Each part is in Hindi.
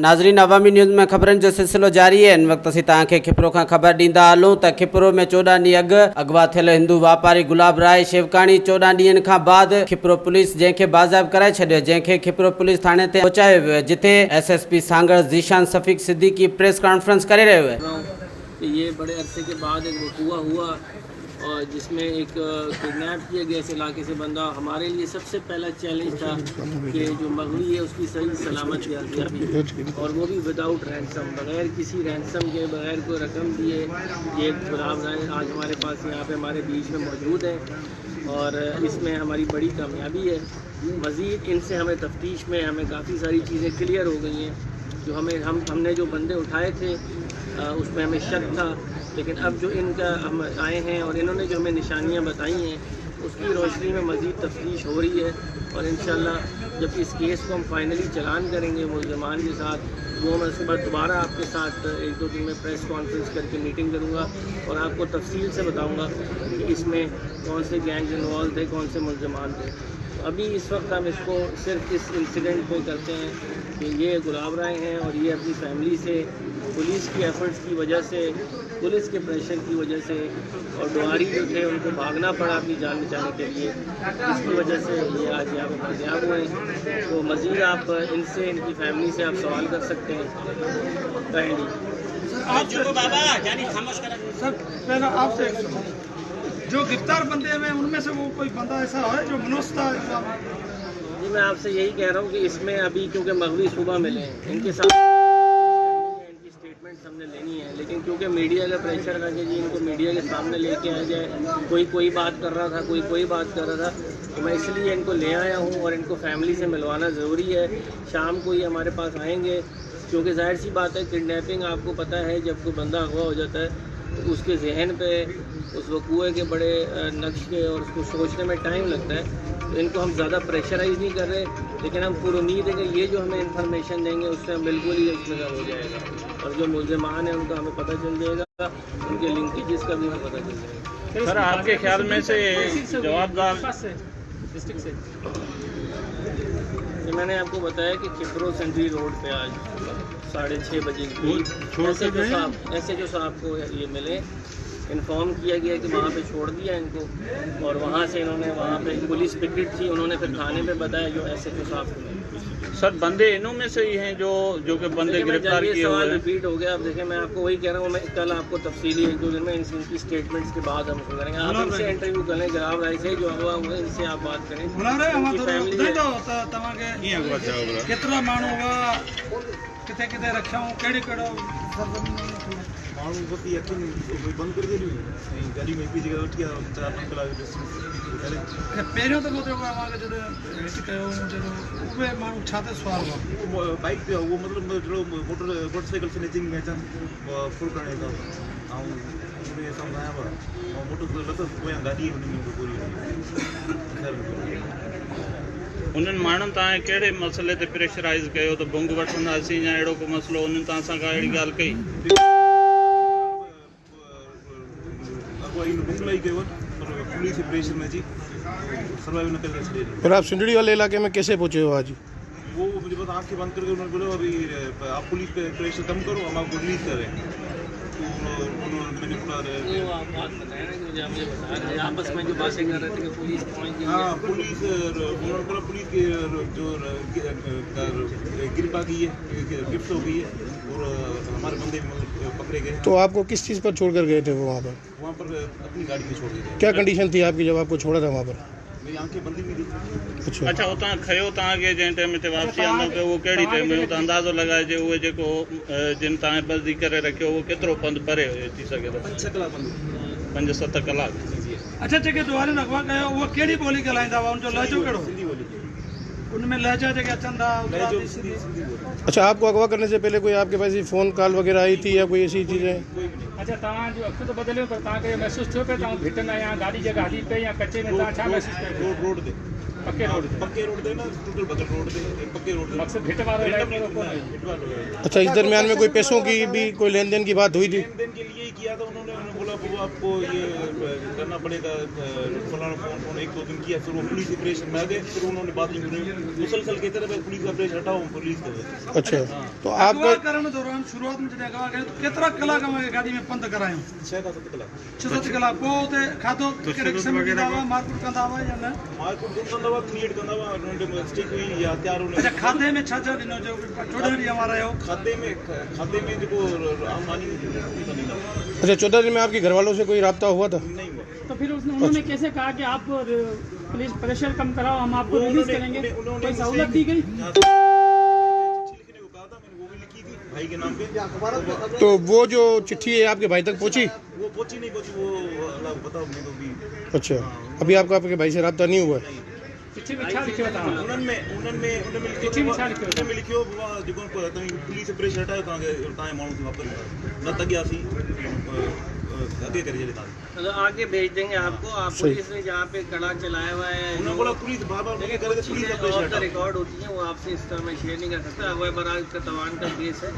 नाज़रीन, अवामी न्यूज़ में ख़बरनि जो सिलसिलो जारी है। इन वक्त असीं तव्हांखे खिपरो खां ख़बर ॾींदा हलूं त खिपरो में 14 ॾींहं अॻु अगवा थियल हिंदू वापारी गुलाब राय शेवकाणी 14 ॾींहंनि खां बाद खिपरो पुलिस जंहिंखे बाज़ाब कराए छॾियो, जंहिंखे खिपरो पुलिस थाणे ते पहुचायो वियो, जिथे SSP Sanghar Zeeshan Shafiq Siddiqui press conference करे रहियो है। ये बड़े अरसे के बाद एक वक़ूआ हुआ और जिसमें एक किडनैप किया गया इस इलाके से बंदा। हमारे लिए सबसे पहला चैलेंज था कि जो मगवी है उसकी सही सलामत याबी, और वो भी विदाउट रैंसम, बग़ैर किसी रैंसम के, बग़ैर कोई रकम दिए। ये गुलाब राय आज हमारे पास यहाँ पे हमारे बीच में मौजूद है और इसमें हमारी बड़ी कामयाबी है। मज़ीद इनसे हमें तफ्तीश में हमें काफ़ी सारी चीज़ें क्लियर हो गई हैं। जो हमने जो बंदे उठाए थे उसमें हमें शक था, लेकिन अब जो इनका हम आए हैं और इन्होंने जो हमें निशानियां बताई हैं उसकी रोशनी में मज़ीद तफ्तीश हो रही है। और इंशाल्लाह जब इस केस को हम फाइनली चलान करेंगे मुल्ज़िमान के साथ, वो मैं उसके बाद दोबारा आपके साथ 1-2 दिन में प्रेस कॉन्फ्रेंस करके मीटिंग करूँगा और आपको तफसील से बताऊँगा कि इसमें कौन से गैंग्स इन्वॉल्व थे, कौन से मुल्ज़िमान थे। तो अभी इस वक्त हम इसको सिर्फ इस इंसिडेंट पे करते हैं कि ये गुलाब राय हैं और ये अपनी फैमिली से पुलिस की एफर्ट्स की वजह से, पुलिस के प्रेशर की वजह से, और डुआरी जो थे उनको भागना पड़ा अपनी जान बचाने के लिए, इसकी वजह से ये आज यहाँ पर कामयाब हुए। तो मज़ीद आप इनसे, इनकी फैमिली से आप सवाल कर सकते हैं। सर पहला आपसे, जो गिरफ्तार बंदे हैं उनमें से वो कोई बंदा ऐसा है जो मनोज था? जी मैं आपसे यही कह रहा हूँ कि इसमें अभी क्योंकि मगवी सुबह मिले हैं, इनके साथ स्टेटमेंट्स हमने लेनी है, लेकिन क्योंकि मीडिया का प्रेशर था कि जी इनको मीडिया के सामने लेके आ जाए, कोई बात कर रहा था, कोई बात कर रहा था, तो मैं इसलिए इनको ले आया हूँ और इनको फैमिली से मिलवाना ज़रूरी है। शाम को ये हमारे पास आएंगे, क्योंकि जाहिर सी बात है किडनैपिंग आपको पता है जब कोई बंदा अगवा हो जाता है तो उसके जहन पे उस वकूए के बड़े नक्शे और उसको सोचने में टाइम लगता है। तो इनको हम ज़्यादा प्रेशराइज़ नहीं कर रहे, लेकिन हम पूरी उम्मीद है कि ये जो हमें इंफॉर्मेशन देंगे उससे हम बिल्कुल ही इसमें हो जाएगा और जो मुल्ज़िमान हैं उनका हमें पता चल जाएगा, उनके लिंकेजेस का भी हमें पता चल जाएगा। सर आपके ख्याल में से जवाबदार डिस्ट्रिक्ट से मैंने आपको बताया कि खिपरो सेंट्री रोड पे आज 6:30 बजे SHO साहब को ये मिले, इन्फॉर्म किया गया कि वहाँ पे छोड़ दिया इनको, और वहाँ से इन्होंने, वहाँ पे पुलिस पिकेट थी, उन्होंने फिर थाने पे बताया जो SHO साहब को मिले। सर बंदे इन्हों में से ही हैं जो कि बंदे गिरफ्तार किए हुए हैं? रिपीट हो गया। अब देखिए मैं आपको वही कह रहा हूँ, मैं कल आपको तफसीली 1-2 दिन में इनकी स्टेटमेंट्स के बाद हम करेंगे। आप इनसे इंटरव्यू कर लें, गुलाब राय से जो हुआ हुआ इनसे आप बात करें। कितना माण्हू हुआ, किथे किथे रखा हूँ, कहिड़ी माण्हू बि यकीन बंदि करे छॾियूं गाॾी में हिकु जॻह वठी आयो 4-5 कलाक पहिरियों दफ़ो थियो आहे जॾहिं हिट कयो, उहे माण्हू छा ते सुवार हुआ? बाइक ते उहो मतिलबु जहिड़ो मोटरसाइकिल स्नैचिंग में अचनि फुल करणे था ऐं उनजे साम्हूं आया हुआ ऐं मोटरसाइकिल लथसि पोयां गाॾी हुनजी पूरी उन्हनि माण्हुनि तव्हां कहिड़े मसइले ते प्रेशराइज़ कयो त बुंग वठंदासीं या अहिड़ो को मसइलो उन्हनि तव्हां सां का अहिड़ी ॻाल्हि कई? पुलिस प्रेशर में जी सर्वाइव न कर सके। फिर आप सिंदड़ी वाले इलाके में कैसे पहुँचे हो आज? वो मुझे बस आँखें बंद करके उन्होंने बोला अभी आप पुलिस पे प्रेशर कम करो, हम आपको रिलीज करें। मैंने आपस में जो बातें कर रहे थे कि पुलिस पहुंच गई। हाँ पुलिस, उन्होंने बोला पुलिस के जो गिरफ्तार की है, गिफ्ट हो गई है और हमारे बंदे पकड़े गए। तो आपको किस चीज़ पर छोड़कर गए थे वो वहाँ पर? वहाँ पर अपनी गाड़ी में छोड़ गए। क्या कंडीशन थी आपकी जब आपको छोड़ा था वहाँ पर? मेरी आंखें बंद ही थी। अच्छा वो तव्हां खयो तव्हांखे जंहिं टाइम ते वापसी आंदो कयो उहो कहिड़ी टाइम में, अंदाज़ो लॻाए जे उहे जेको जिन तव्हां बंदी करे रखियो उहो केतिरो पंधु परे थी सघे थो? 5-6 कलाक 5-7 कलाक। अच्छा जेके दुआरे अगवा कयो उहो कहिड़ी ॿोली ॻाल्हाईंदा हुआ, उनजो लहजो कहिड़ो? सिंधी बोली उनमें लहजा जेके अचनि था? अच्छा आपको अगवा करने से पहले कोई आपके पास फ़ोन कॉल वगैरह आई थी या कोई ऐसी चीज़ें? अच्छा तव्हां जो अखि तो बदिलियो पर तव्हांखे महसूस थियो पियो तव्हां भिट में या गाॾी जगह हली पे या कचे में, तव्हां छा महसूस कयो? रोड ते पक्के रोड ते ना टोटल बदल रोड ते पक्के रोड ते मकसद भिट वारो इलाइक़ो कोन्हे। अच्छा इस दरमियान में कोई पैसों की भी कोई लेन देन की बात हुई थी? लेन देन के लिए ही किया था उन्होंने बोला बोला वो आपको ये करना पड़ेगा फलाना फोन 1-2 दिन किया, फिर वो पुलिस ऑपरेशन में आ गए, फिर उन्होंने बात नहीं करी, मुसलसल की तरह पुलिस ऑपरेशन हटाओ पुलिस को। अच्छा, तो अगवा आपका करण दौरान शुरुआत में जॾहिं अगवा कयो तो केतिरा कलाक में गाड़ी में पंध करायूं? 6-7 कलाक। 6-7 कलाक पोइ उते खाधो कहिड़े क़िस्म जो ॾींदा हुआ, मारकुट कंदा हुआ या न? मारकुट कंदा हुआ, क्रिएट कंदा हुआ, उन्होंने स्टिक हुई या हथियार उन्होंने। अच्छा, खाधे में छा छा ॾिनो जो 14 ॾींहं वारा आहियो? खाते में जेको आम मानी अच्छा 14 दिन में आपके घर वालों से कोई राब्ता हुआ था? नहीं हुआ। तो फिर उन्होंने कैसे कहा कि आप पुलिस प्रेशर कम कराओ, हम आपको रिलीज करेंगे? कोई सहूलत दी गई? लिखने को कहा था, मैंने वो भी लिखी थी भाई के नाम पे। तो वो जो चिट्ठी है आपके भाई तक पहुंची? वो पहुंची नहीं पहुंची, वो अल्लाह को बताओ, मैं तो भी। अच्छा, अभी आपका आपके भाई से राब्ता नहीं हुआ है? चिट्ठी में छा लिखियो था? उन्हनि चिट्ठी में छा लिखियो? में लिखियो जेको पुलिस ऑपरेशन हटायो तव्हांखे माण्हू खे वापसि न त अॻियासीं अॻे करे छॾे तव्हांखे। तो आगे भेज देंगे आपको। आप पुलिस ने जहाँ पे कड़ा चलाया हुआ है, उन्होंने बोला पुलिस बाबा देखिए कुछ चीज़ें ऑफ द रिकॉर्ड होती हैं, वो आपसे इस तरह मैं शेयर नहीं कर सकता। अगवा बराज का तवान का केस है,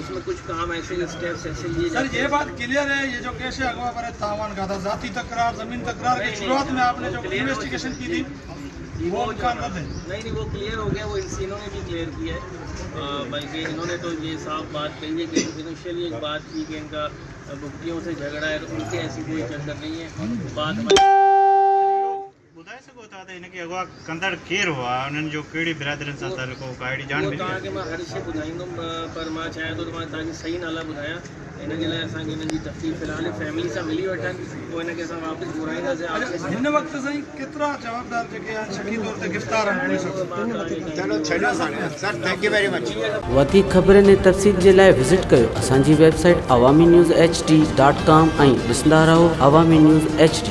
इसमें कुछ काम ऐसे स्टेप्स ऐसे लिए सर जाते ये हैं। बात क्लियर है, ये जो केस है अगवा पर तावान का था, जाती तकरार, जमीन तकरार की शुरुआत में आपने जो इन्वेस्टिगेशन की थी वो काम रद्द है? नहीं वो क्लियर हो गया, वो इन्होंने भी क्लियर किया है। बल्कि इन्होंने तो ये साफ बात कही है कि इनिशियली एक बात की कि इनका भुगतियों से झगड़ा है, तो उनके ऐसी कोई चक्कर नहीं है। बात ॿुधाए सघो था त हिनखे अॻवा कंदड़ केरु हुआ, उन्हनि जो कहिड़ी बिरादरनि सां तालुको, का अहिड़ी ॼाण वो मिली? तव्हांखे मां हर शइ ॿुधाईंदुमि, पर मां चाहियां थो त मां तव्हांखे सही नाला ॿुधायां। हिन जे लाइ असांखे हिननि जी तफ़सील फ़िलहाल फैमिली सां मिली वठनि, पोइ हिनखे असां वापसि घुराईंदासीं। अच्छा, हिन वक्त साईं केतिरा जवाबदार जेके आहिनि शकी तौर ते गिरफ़्तार आहिनि पुलिस वटि? वधीक ख़बरनि ऐं तफ़सील जे लाइ विज़िट कयो असांजी वेबसाइट awami news hd.com ऐं ॾिसंदा रहो अवामी न्यूज़ HD।